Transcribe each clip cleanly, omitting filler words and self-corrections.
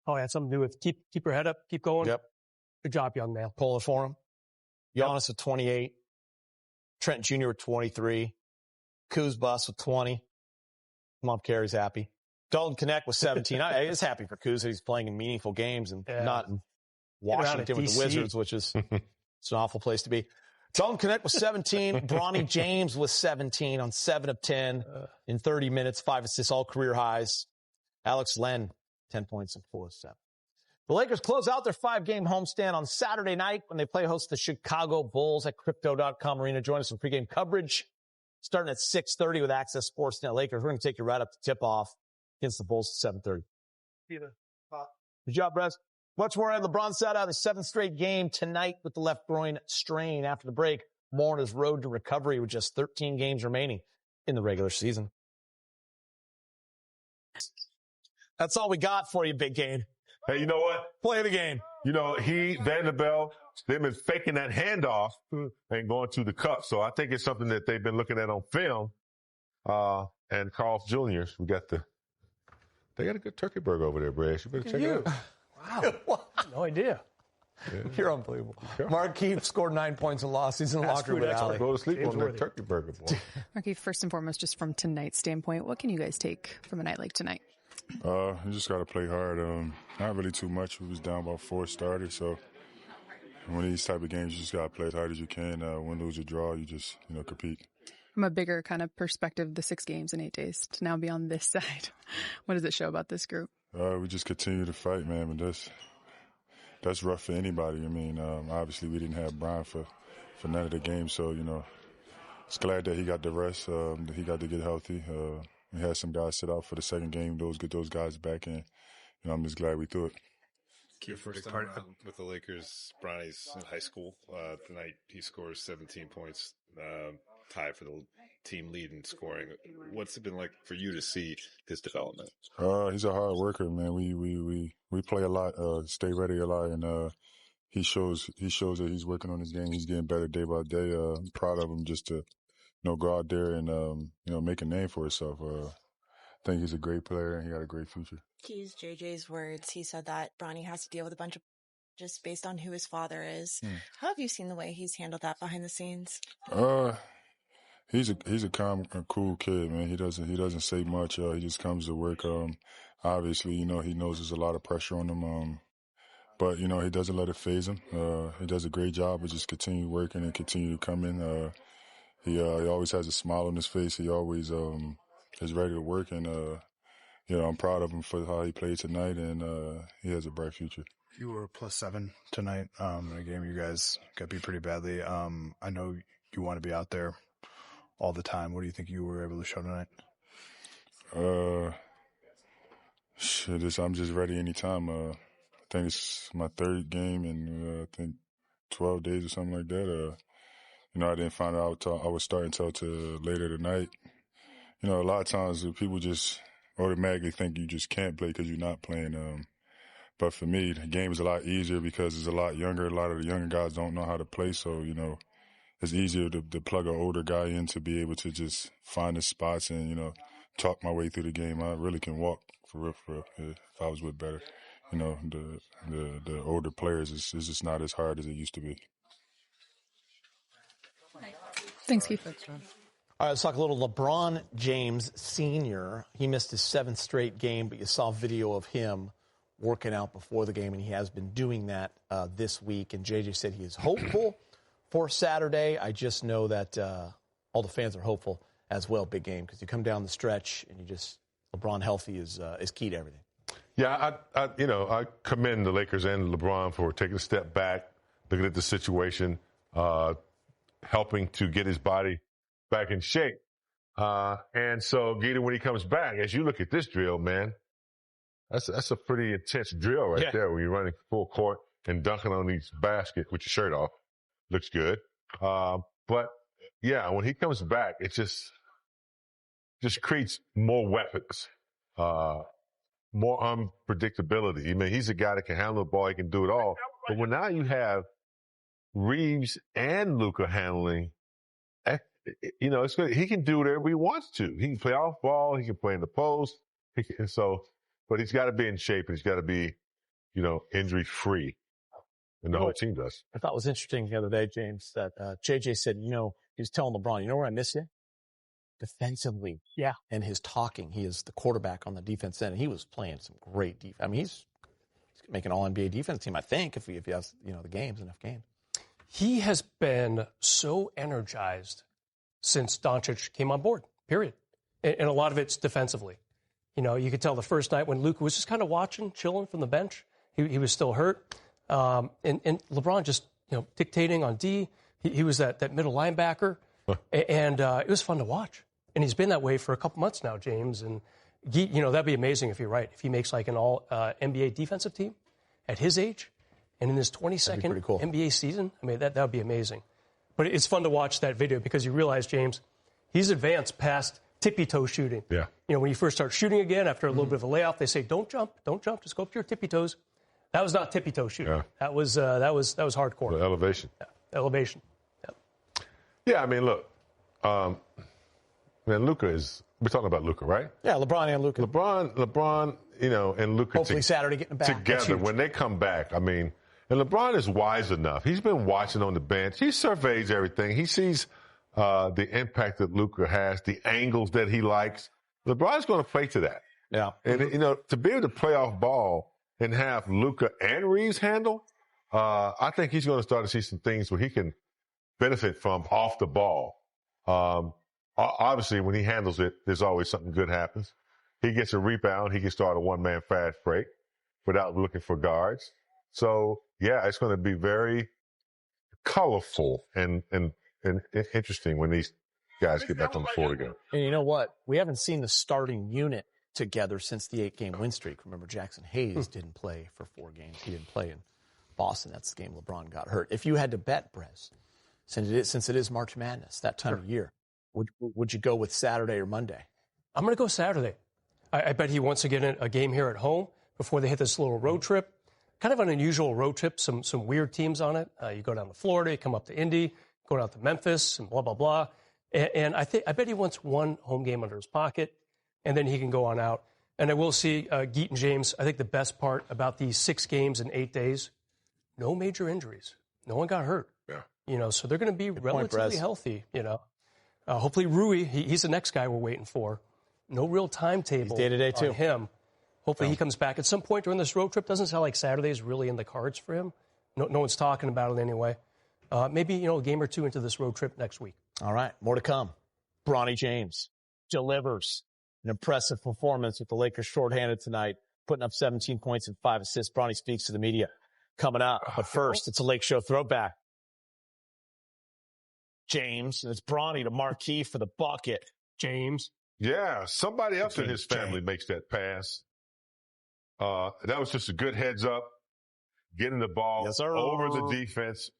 Oh, yeah, something to do with keep your head up, keep going. Yep. Good job, young man. Pulling for him. Giannis with 28. Trent Jr. with 23. Kuz Bus with 20. Mom Carey's happy. Dalton Connect with 17. I was happy for Kuz that he's playing in meaningful games and not in Washington with the Wizards, which is it's an awful place to be. Dalton Connect with 17. Bronny James with 17 on 7 of 10 in 30 minutes, 5 assists, all career highs. Alex Len, 10 points and 4 of 7. The Lakers close out their 5-game homestand on Saturday night when they play host the Chicago Bulls at Crypto.com Arena. Join us for pregame coverage starting at 6:30 with Access Sportsnet Lakers. We're going to take you right up to tip-off against the Bulls at 7:30. Good job, Brez. Much more on LeBron sat out his 7th straight game tonight with the left groin strain. After the break, more on his road to recovery with just 13 games remaining in the regular season. That's all we got for you, Big Game. Hey, you know what? Play the game. You know, Vanderbilt, they've been faking that handoff and going to the cup. So I think it's something that they've been looking at on film. And Carl's Jr., they got a good turkey burger over there, Brad. You better check it out. Wow. No idea. Yeah. You're unbelievable. Markeith scored 9 points and lost. He's in the locker room with Allie. Go to sleep on that turkey burger, boy. Markeith, first and foremost, just from tonight's standpoint, what can you guys take from a night like tonight? You just got to play hard. Not really too much. We was down about 4 starters, so when these type of games, you just got to play as hard as you can. Win, lose, or draw, you just, compete. From a bigger kind of perspective, the 6 games in 8 days to now be on this side, what does it show about this group? We just continue to fight, man, but that's rough for anybody. I mean, obviously we didn't have Brian for none of the games, so, it's glad that he got the rest, that he got to get healthy. We had some guys sit out for the second game. Get those guys back in. I'm just glad we threw it. Your first time with the Lakers, Bronny's in high school. Tonight he scores 17 points, tied for the team lead in scoring. What's it been like for you to see his development? He's a hard worker, man. We play a lot, stay ready a lot, and he shows that he's working on his game. He's getting better day by day. I'm proud of him just to go out there and make a name for himself. I think he's a great player and he got a great future. To use JJ's words, he said that Bronny has to deal with a bunch of just based on who his father is. How have you seen the way he's handled that behind the scenes? He's a calm, cool kid, man. He doesn't say much. He just comes to work. Obviously, he knows there's a lot of pressure on him. But he doesn't let it faze him. He does a great job of just continue working and continue to come in. He always has a smile on his face. He always is ready to work, and I'm proud of him for how he played tonight, and he has a bright future. You were +7 tonight in a game you guys got beat pretty badly. I know you want to be out there all the time. What do you think you were able to show tonight? I'm just ready anytime. I think it's my 3rd game in I think 12 days or something like that. I didn't find out I was starting till later tonight. A lot of times people just automatically think you just can't play because you're not playing. But for me, the game is a lot easier because it's a lot younger. A lot of the younger guys don't know how to play, so it's easier to plug an older guy in to be able to just find his spots and talk my way through the game. I really can walk for real. If I was with better, the older players, it's just not as hard as it used to be. Thanks, Keith. Thanks, man. All right, let's talk a little LeBron James Sr. He missed his 7th straight game, but you saw video of him working out before the game, and he has been doing that this week. And JJ said he is hopeful for Saturday. I just know that all the fans are hopeful as well, Big Game, because you come down the stretch and LeBron healthy is key to everything. Yeah, I commend the Lakers and LeBron for taking a step back, looking at the situation, helping to get his body back in shape. And so, Gita, when he comes back, as you look at this drill, man, that's a pretty intense drill right there when you're running full court and dunking on these baskets with your shirt off. Looks good. But, yeah, when he comes back, it just creates more weapons, more unpredictability. I mean, he's a guy that can handle the ball. He can do it all. But when now you have Reeves and Luka handling, it's good. He can do whatever he wants to. He can play off ball. He can play in the post. But he's got to be in shape, and he's got to be injury free. And the whole team does. I thought was interesting the other day, James, that JJ said, he was telling LeBron, you know where I miss you? Defensively. Yeah. And his talking. He is the quarterback on the defense end, and he was playing some great defense. I mean, he's making an all-NBA defense team, I think, if he has, the games, enough games. He has been so energized since Doncic came on board, period. And a lot of it's defensively. You could tell the first night when Luka was just kind of watching, chilling from the bench. He was still hurt. And LeBron just, dictating on D. He was that middle linebacker. And it was fun to watch. And he's been that way for a couple months now, James. And, that'd be amazing if you're right. If he makes like an all NBA defensive team at his age and in his 22nd cool. NBA season, I mean, that would be amazing. But it's fun to watch that video because you realize, James, he's advanced past tippy-toe shooting. Yeah. When you first start shooting again after a little bit of a layoff, they say, don't jump, just go up to your tippy-toes. That was not tippy-toe shooting. Yeah. That was hardcore. The elevation. Yeah. Elevation. Yeah. Yeah, I mean, look, Luka we're talking about Luka, right? Yeah, LeBron and Luka. LeBron, and Luka. Hopefully Saturday getting back. Together, when they come back, I mean, and LeBron is wise enough. He's been watching on the bench. He surveys everything. He sees the impact that Luka has, the angles that he likes. LeBron's going to play to that. Yeah. And, to be able to play off ball and have Luka and Reeves handle, I think he's going to start to see some things where he can benefit from off the ball. Obviously, when he handles it, there's always something good happens. He gets a rebound. He can start a one-man fast break without looking for guards. So, yeah, it's going to be very colorful and interesting when these guys get back on the floor again. And you know what? We haven't seen the starting unit together since the 8-game win streak. Remember, Jackson Hayes didn't play for 4 games. He didn't play in Boston. That's the game LeBron got hurt. If you had to bet, Brez, since it is March Madness, that time of year, would you go with Saturday or Monday? I'm going to go Saturday. I bet he wants to get a game here at home before they hit this little road trip. Kind of an unusual road trip, some weird teams on it. You go down to Florida, you come up to Indy, go down to Memphis, and blah, blah, blah. And I bet he wants one home game under his pocket, and then he can go on out. And I will see, Geet and James, I think the best part about these 6 games in 8 days, no major injuries. No one got hurt. Yeah. So they're going to be relatively healthy, Hopefully Rui, he's the next guy we're waiting for. No real timetable on him. Hopefully he comes back at some point during this road trip. Doesn't sound like Saturday is really in the cards for him. No one's talking about it anyway. Maybe, a game or 2 into this road trip next week. All right, more to come. Bronny James delivers an impressive performance with the Lakers shorthanded tonight, putting up 17 points and 5 assists. Bronny speaks to the media coming up. But first, it's a Lake Show throwback. James, and it's Bronny to Marquis for the bucket. James. Yeah, somebody else in his family makes that pass. That was just a good heads up, getting the ball over the defense.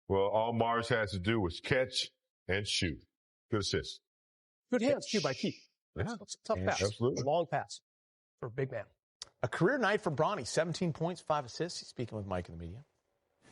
Well, all Mars has to do was catch and shoot. Good assist. Good hands, too, by Keith. Yeah. That's a tough pass. Absolutely. A long pass for a big man. A career night for Bronny, 17 points, 5 assists. He's speaking with Mike in the media.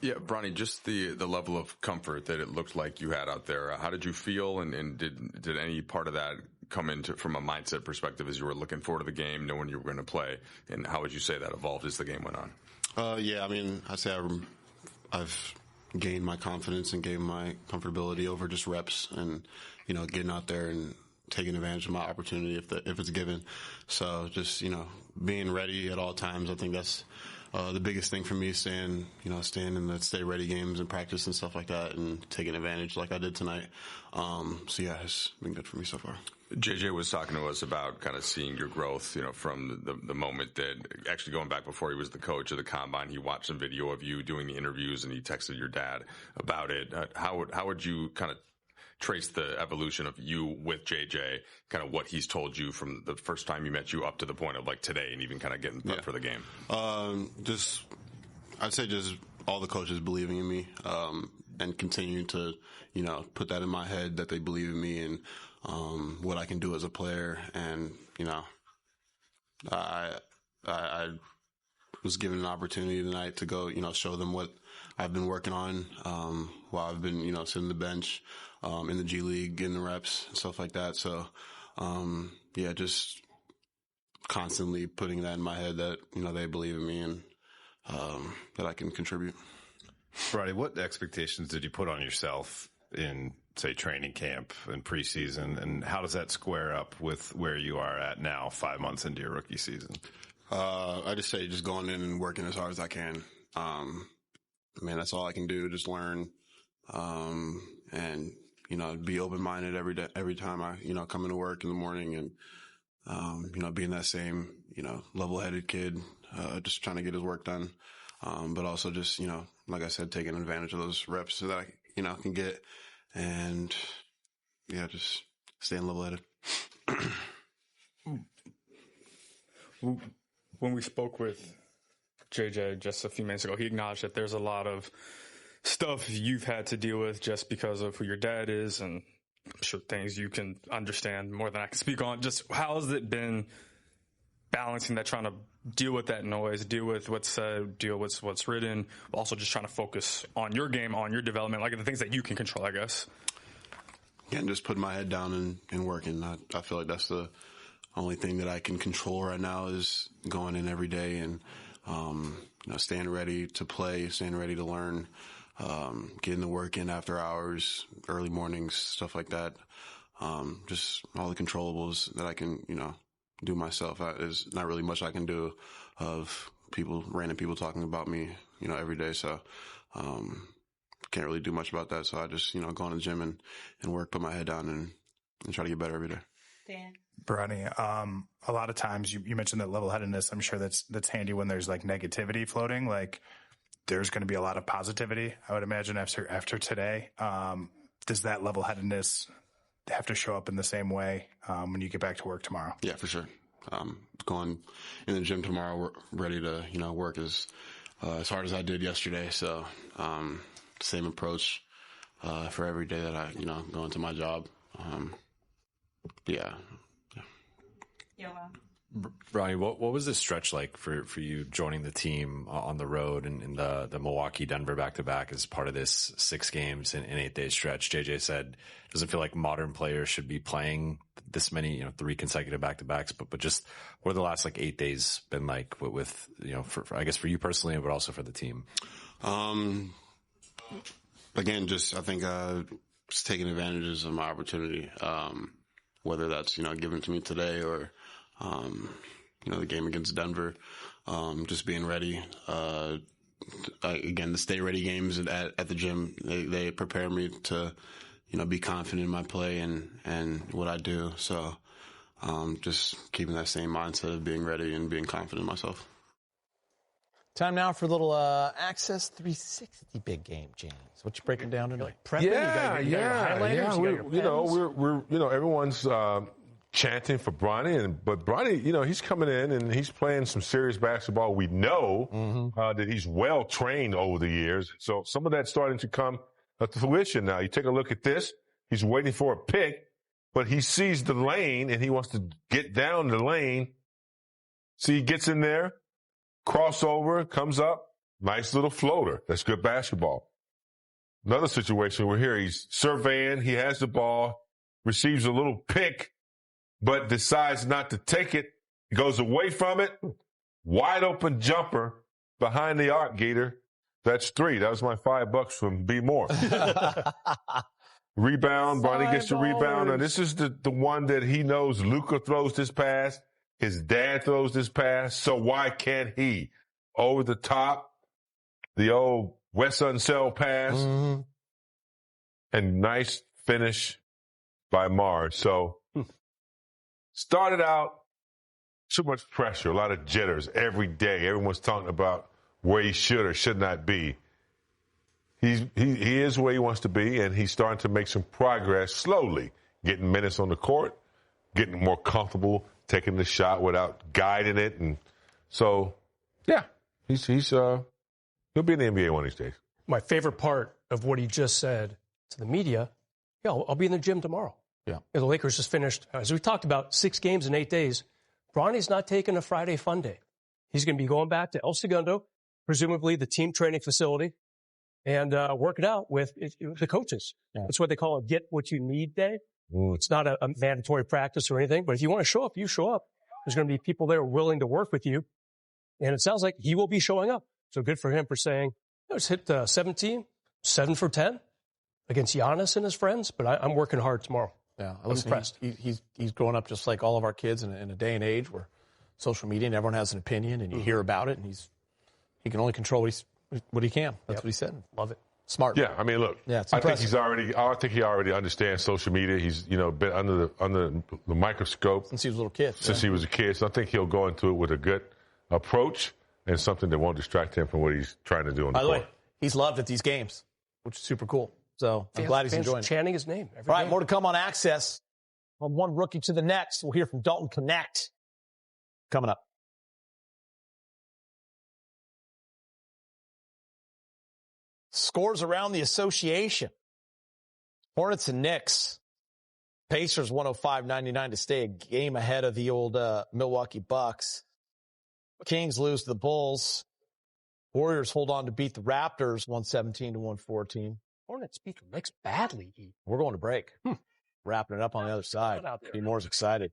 Yeah, Bronny, just the level of comfort that it looked like you had out there. How did you feel, and did any part of that come into from a mindset perspective as you were looking forward to the game, knowing you were going to play, and how would you say that evolved as the game went on? Yeah, I mean, I'd say I've gained my confidence and gained my comfortability over just reps and, getting out there and taking advantage of my opportunity if it's given. So just, being ready at all times, I think that's the biggest thing for me, staying in the stay ready games and practice and stuff like that and taking advantage like I did tonight. So yeah, it's been good for me so far. JJ was talking to us about kind of seeing your growth, from the moment that actually going back before he was the coach of the combine, he watched some video of you doing the interviews and he texted your dad about it. How would you kind of trace the evolution of you with JJ, kind of what he's told you from the first time you met you up to the point of like today and even kind of getting prepped for the game? I'd say just all the coaches believing in me, and continuing to, put that in my head that they believe in me and, what I can do as a player. And, I was given an opportunity tonight to go, show them what I've been working on, while I've been, sitting the bench, in the G League, getting the reps and stuff like that. So, yeah, just constantly putting that in my head that, they believe in me and that I can contribute. Bronny, what expectations did you put on yourself in, say, training camp and preseason, and how does that square up with where you are at now, 5 months into your rookie season? I just say just going in and working as hard as I can. That's all I can do, just learn, and, be open-minded every time I, come into work in the morning and, being that same, level-headed kid, just trying to get his work done. But also just, like I said, taking advantage of those reps that I, can get, and just staying level-headed. When we spoke with JJ just a few minutes ago, he acknowledged that there's a lot of stuff you've had to deal with just because of who your dad is, and I'm sure things you can understand more than I can speak on. Just how has it been balancing that, trying to deal with that noise, deal with what's said, deal with what's written, also just trying to focus on your game, on your development, like the things that you can control, I guess? Yeah, and just putting my head down and working. I feel like that's the only thing that I can control right now, is going in every day and, staying ready to play, staying ready to learn, getting the work in after hours, early mornings, stuff like that. Just all the controllables that I can, do myself. There's not really much I can do of random people talking about me, every day. So, can't really do much about that. So I just, go in the gym and work, put my head down and try to get better every day. Dan. Bronny, a lot of times you mentioned that level-headedness. I'm sure that's handy when there's like negativity floating. Like there's going to be a lot of positivity, I would imagine, after today. Does that level-headedness have to show up in the same way when you get back to work tomorrow? Yeah, for sure. Going in the gym tomorrow, we're ready to, work as hard as I did yesterday. So, same approach, for every day that I, go into my job. Yeah. Bronny, what was this stretch like for you joining the team on the road and in the Milwaukee, Denver back-to-back as part of this 6 games in 8-day stretch? JJ said it doesn't feel like modern players should be playing this many, 3 consecutive back-to-backs, but just what are the last 8 days been like with for I guess for you personally, but also for the team? Again, I think, just taking advantages of my opportunity, whether that's, given to me today or, the game against Denver, just being ready. Again, the stay ready games at the gym, they prepare me to, be confident in my play and what I do. So, just keeping that same mindset of being ready and being confident in myself. Time now for a little Access 360 big game, James. What you breaking down tonight? Yeah. We're everyone's chanting for Bronny, but Bronny, he's coming in and he's playing some serious basketball. We know that he's well trained over the years, so some of that's starting to come to fruition now. You take a look at this; he's waiting for a pick, but he sees the lane and he wants to get down the lane. See, he gets in there. Crossover, comes up, nice little floater. That's good basketball. Another situation where here he's surveying, he has the ball, receives a little pick, but decides not to take it. He goes away from it. Wide open jumper behind the arc, Gator. That's 3. That was my $5 from B. Moore. Rebound, Bronny gets the rebound. And this is the one that he knows Luka throws this pass. His dad throws this pass, so why can't he? Over the top, the old West Unsell pass, and nice finish by Mars. So, started out too much pressure, a lot of jitters every day. Everyone's talking about where he should or should not be. He is where he wants to be, and he's starting to make some progress slowly, getting minutes on the court, getting more comfortable taking the shot without guiding it. And so, yeah, he'll be in the NBA one of these days. My favorite part of what he just said to the media, I'll be in the gym tomorrow. Yeah. The Lakers just finished, as we talked about, 6 games in 8 days. Bronny's not taking a Friday fun day. He's going to be going back to El Segundo, presumably the team training facility, and working out with the coaches. Yeah. That's what they call a get what you need day. It's not a mandatory practice or anything, but if you want to show up, you show up. There's going to be people there willing to work with you. And it sounds like he will be showing up. So good for him for saying, I was hit 17, 7 for 10 against Giannis and his friends, but I'm working hard tomorrow. Yeah, I'm impressed. He's growing up just like all of our kids in a day and age where social media and everyone has an opinion and you hear about it, and he can only control what he can. That's what he said. Love it. Smart. Yeah, I mean, look, yeah, I think he already understands social media. He's, been under the microscope since he was a little kid. He was a kid. So I think he'll go into it with a good approach and something that won't distract him from what he's trying to do on the court. By the way, he's loved at these games, which is super cool. So I'm glad he's enjoying it. Chanting his name. All right, more to come on Access. From one rookie to the next, we'll hear from Dalton Connect coming up. Scores around the association. Hornets and Knicks. Pacers 105-99 to stay a game ahead of the old Milwaukee Bucks. Kings lose to the Bulls. Warriors hold on to beat the Raptors 117-114. Hornets beat the Knicks badly. We're going to break. Wrapping it up on the other side. Be more excited.